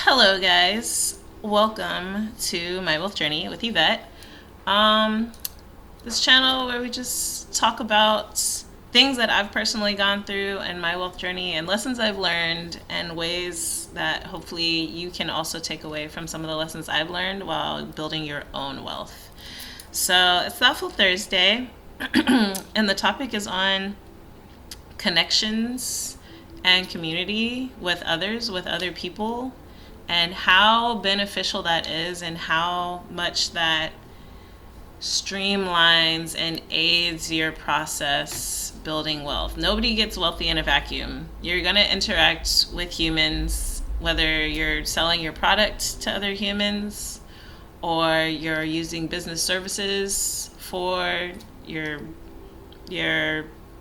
Hello, guys. Welcome to my wealth journey with Yvette. Um, this channel where we just talk about things that I've personally gone through in my wealth journey and lessons I've learned and ways that hopefully you can also take away from some of the lessons I've learned while building your own wealth. So it's Thoughtful Thursday, and the topic is on connections and community with others, with other people, and how beneficial that is and how much that streamlines and aids your process building wealth. Nobody gets wealthy in a vacuum. You're going to interact with humans, whether you're selling your product to other humans or you're using business services for your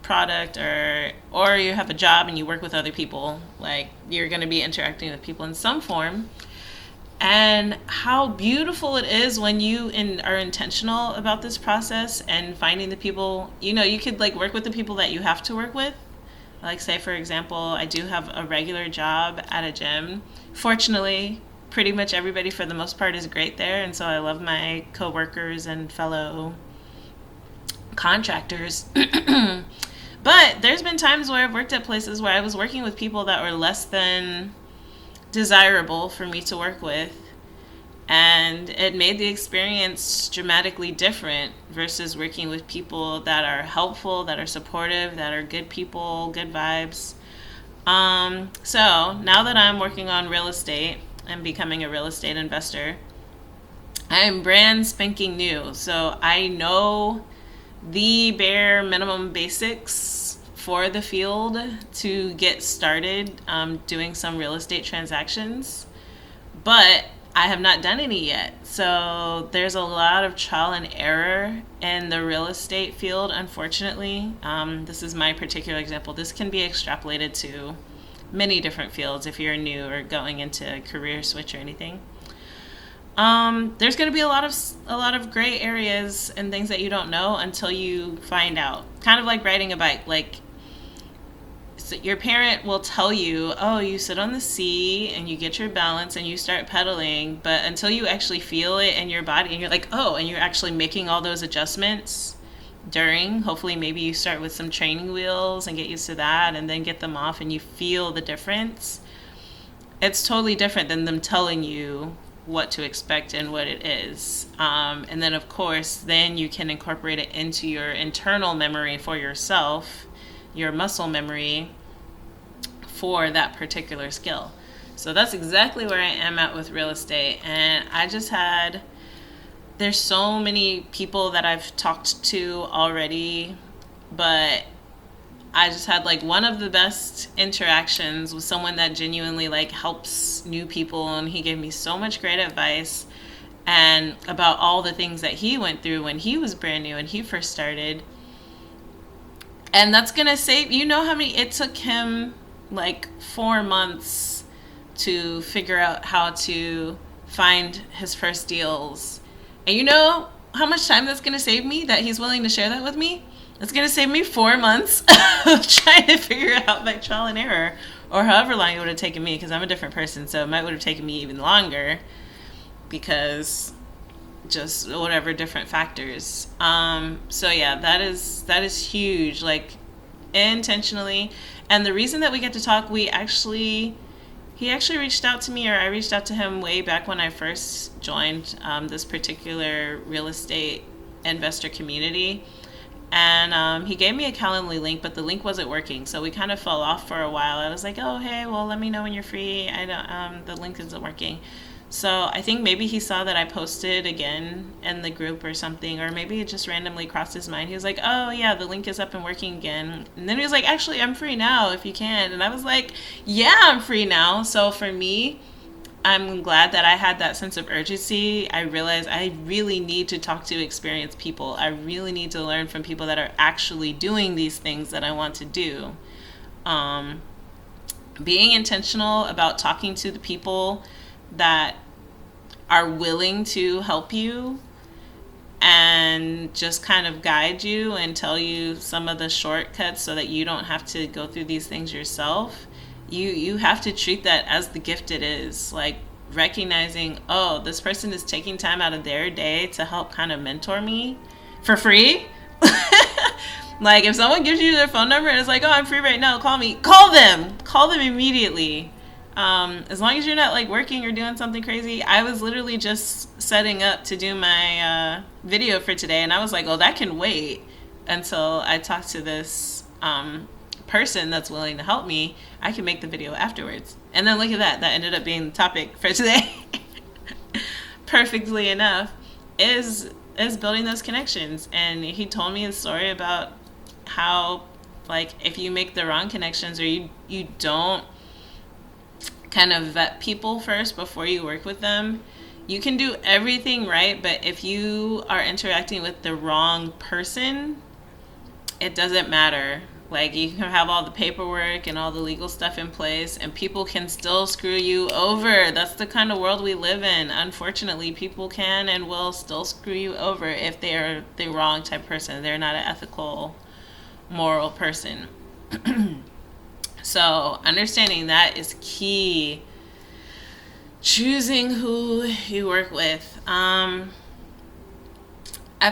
product, or you have a job and you work with other people. Like, you're going to be interacting with people in some form. And how beautiful it is when you are intentional about this process and finding the people, you could like work with the people that you have to work with. Like, say for example, I do have a regular job at a gym. Fortunately, pretty much everybody for the most part is great there, and so I love my coworkers and fellow contractors. But there's been times where I've worked at places where I was working with people that were less than desirable for me to work with, and it made the experience dramatically different versus working with people that are helpful, that are supportive, that are good people, good vibes. So now that I'm working on real estate and becoming a real estate investor, I'm brand spanking new. So I know the bare minimum basics for the field to get started doing some real estate transactions, but I have not done any yet. So there's a lot of trial and error in the real estate field, unfortunately. This is my particular example. This can be extrapolated to many different fields if you're new or going into a career switch or anything. There's going to be a lot of gray areas and things that you don't know until you find out. Kind of like riding a bike. Like, so your parent will tell you, oh, you sit on the seat and you get your balance and you start pedaling, but until you actually feel it in your body and you're like, oh, and you're actually making all those adjustments hopefully maybe you start with some training wheels and get used to that and then get them off and you feel the difference. It's totally different than them telling you what to expect and what it is. And then of course, then you can incorporate it into your internal memory for yourself, your muscle memory for that particular skill. So that's exactly where I am at with real estate. And there's so many people that I've talked to already, but I just had like one of the best interactions with someone that genuinely like helps new people, and he gave me so much great advice and about all the things that he went through when he was brand new and he first started. And that's gonna save, how many, it took him like 4 months to figure out how to find his first deals. And you know how much time that's gonna save me, that he's willing to share that with me? It's going to save me 4 months of trying to figure it out by trial and error, or however long it would have taken me, because I'm a different person, so it might would have taken me even longer because just whatever different factors. So yeah, that is huge, like intentionally. And the reason that we get to talk, he actually reached out to me, or I reached out to him way back when I first joined this particular real estate investor community. And he gave me a Calendly link, but the link wasn't working, so we kind of fell off for a while. I was like, "Oh, hey, well, let me know when you're free. I don't, the link isn't working." So I think maybe he saw that I posted again in the group or something, or maybe it just randomly crossed his mind. He was like, "Oh, yeah, the link is up and working again." And then he was like, "Actually, I'm free now if you can." And I was like, "Yeah, I'm free now." So for me, I'm glad that I had that sense of urgency. I realized I really need to talk to experienced people. I really need to learn from people that are actually doing these things that I want to do. Being intentional about talking to the people that are willing to help you and just kind of guide you and tell you some of the shortcuts so that you don't have to go through these things yourself. You have to treat that as the gift it is. Like, recognizing, oh, this person is taking time out of their day to help kind of mentor me for free. Like, if someone gives you their phone number and it's like, oh, I'm free right now, call me. Call them immediately. As long as you're not like working or doing something crazy. I was literally just setting up to do my video for today, and I was like, oh, that can wait until I talk to this person that's willing to help me. I can make the video afterwards. And then look at that ended up being the topic for today. Perfectly enough, is building those connections. And he told me a story about how, like, if you make the wrong connections, or you don't kind of vet people first before you work with them, you can do everything right, but if you are interacting with the wrong person, it doesn't matter. Like, you can have all the paperwork and all the legal stuff in place, and people can still screw you over. That's the kind of world we live in. Unfortunately, people can and will still screw you over if they are the wrong type of person. They're not an ethical, moral person. So understanding that is key. Choosing who you work with. I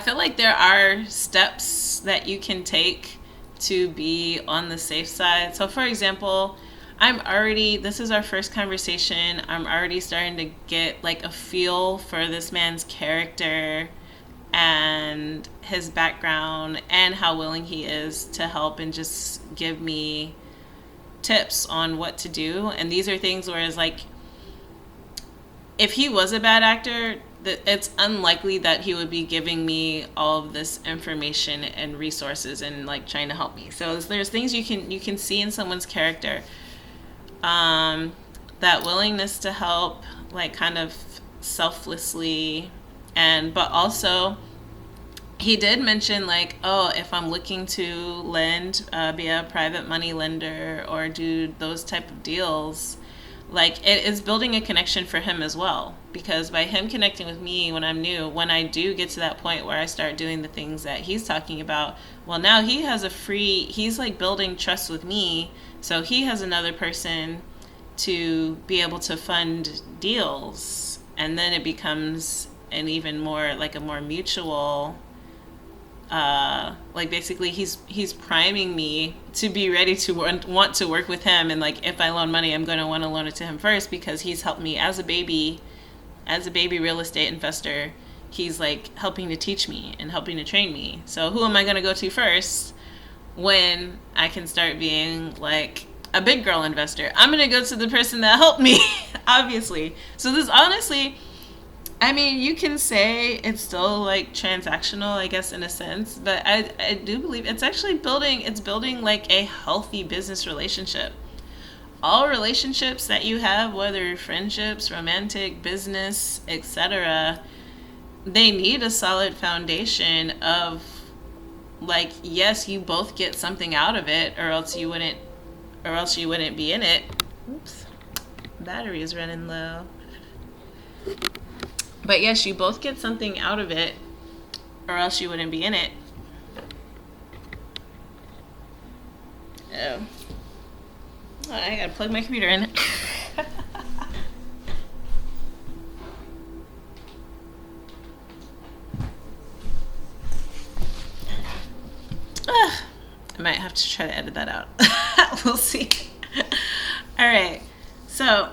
feel like there are steps that you can take to be on the safe side. So for example, this is our first conversation. I'm already starting to get like a feel for this man's character and his background and how willing he is to help and just give me tips on what to do. And these are things where it's like, if he was a bad actor, it's unlikely that he would be giving me all of this information and resources and like trying to help me. So there's things you can see in someone's character, that willingness to help, like kind of selflessly, but also he did mention like, oh, if I'm looking to lend, be a private money lender or do those type of deals, like it is building a connection for him as well. Because by him connecting with me when I'm new, when I do get to that point where I start doing the things that he's talking about, well, now he's like building trust with me. So he has another person to be able to fund deals. And then it becomes an even more, like a more mutual, like basically he's priming me to be ready to want to work with him. And like, if I loan money, I'm going to want to loan it to him first, because he's helped me as a baby real estate investor. He's like helping to teach me and helping to train me. So who am I going to go to first when I can start being like a big girl investor? I'm going to go to the person that helped me, obviously. So this, honestly, I mean, you can say it's still like transactional, I guess, in a sense, but I do believe it's actually building like a healthy business relationship. All relationships that you have, whether friendships, romantic, business, etc., they need a solid foundation of like, yes, you both get something out of it, or else you wouldn't be in it. Oops, battery is running low. But yes, you both get something out of it, or else you wouldn't be in it. Oh, I gotta plug my computer in. I might have to try to edit that out. We'll see. All right. So,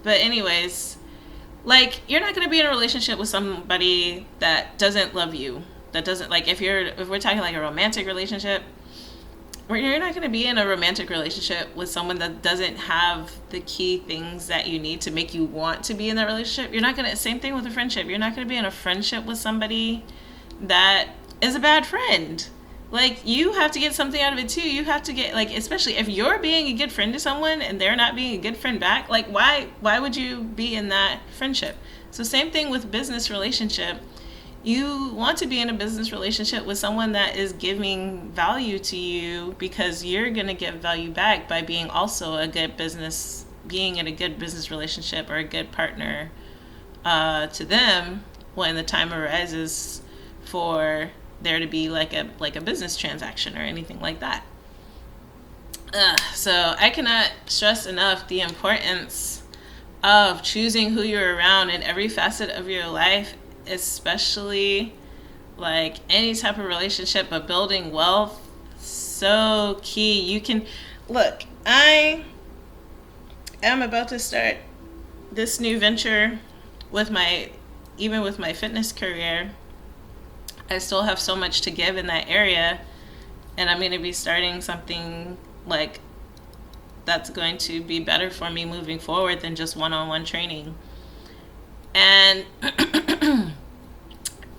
but anyways, like, you're not going to be in a relationship with somebody that doesn't love you. That doesn't, like, if we're talking like a romantic relationship, you're not going to be in a romantic relationship with someone that doesn't have the key things that you need to make you want to be in that relationship. You're not going to, same thing with a friendship. You're not going to be in a friendship with somebody that is a bad friend. Like, you have to get something out of it too. You have to get, like, especially if you're being a good friend to someone and they're not being a good friend back, like, why would you be in that friendship? So same thing with business relationship. You want to be in a business relationship with someone that is giving value to you, because you're going to get value back by being also being in a good business relationship or a good partner to them when the time arises for there to be like a business transaction or anything like that. So I cannot stress enough the importance of choosing who you're around in every facet of your life, especially like any type of relationship, but building wealth, so key. You can look, I am about to start this new venture with my, even with my fitness career. I still have so much to give in that area, and I'm going to be starting something like that's going to be better for me moving forward than just one-on-one training. And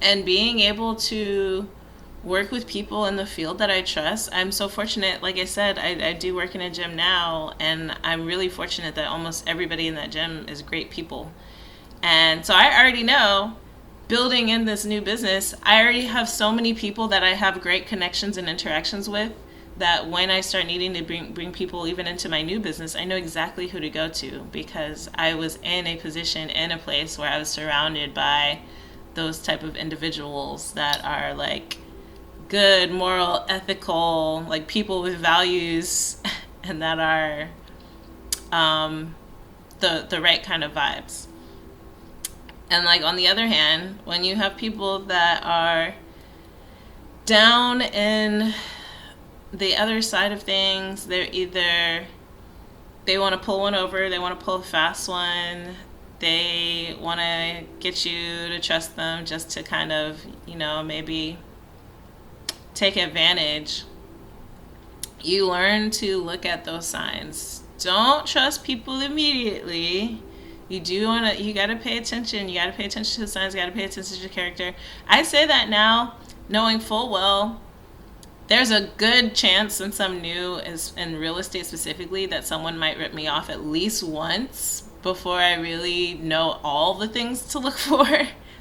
and being able to work with people in the field that I trust. I'm so fortunate. Like I said, I do work in a gym now, and I'm really fortunate that almost everybody in that gym is great people. And so I already know, building in this new business, I already have so many people that I have great connections and interactions with, that when I start needing to bring people even into my new business, I know exactly who to go to, because I was in a position, in a place where I was surrounded by those type of individuals that are like good, moral, ethical, like people with values, and that are the right kind of vibes. And like on the other hand, when you have people that are down in the other side of things, they're either, they want to pull one over, they want to pull a fast one, they want to get you to trust them just to kind of, maybe take advantage. You learn to look at those signs. Don't trust people immediately. You gotta pay attention. You gotta pay attention to the signs, you gotta pay attention to your character. I say that now, knowing full well there's a good chance, since I'm new in real estate specifically, that someone might rip me off at least once before I really know all the things to look for.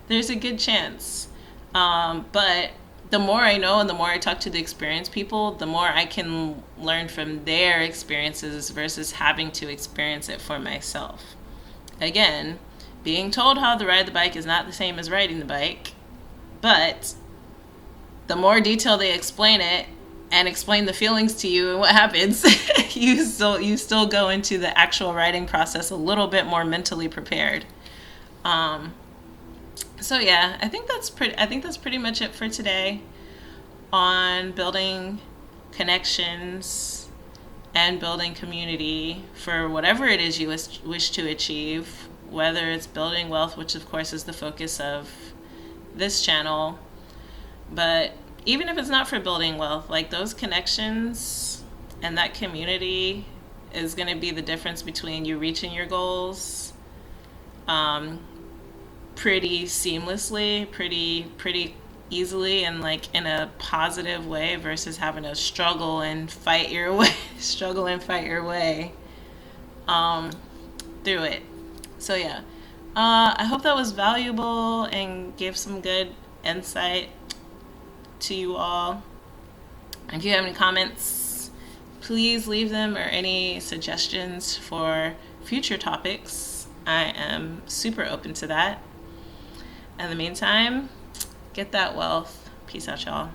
There's a good chance. But the more I know and the more I talk to the experienced people, the more I can learn from their experiences versus having to experience it for myself. Again, being told how to ride the bike is not the same as riding the bike, but the more detail they explain it and explain the feelings to you and what happens, you still go into the actual writing process a little bit more mentally prepared. So yeah, I think that's pretty much it for today on building connections and building community for whatever it is you wish to achieve, whether it's building wealth, which of course is the focus of this channel. But even if it's not for building wealth, like those connections and that community is going to be the difference between you reaching your goals pretty seamlessly, pretty easily, and like in a positive way, versus having to struggle and fight your way through it. So yeah, I hope that was valuable and gave some good insight to you all. If you have any comments, please leave them, or any suggestions for future topics. I am super open to that. In the meantime, get that wealth. Peace out, y'all.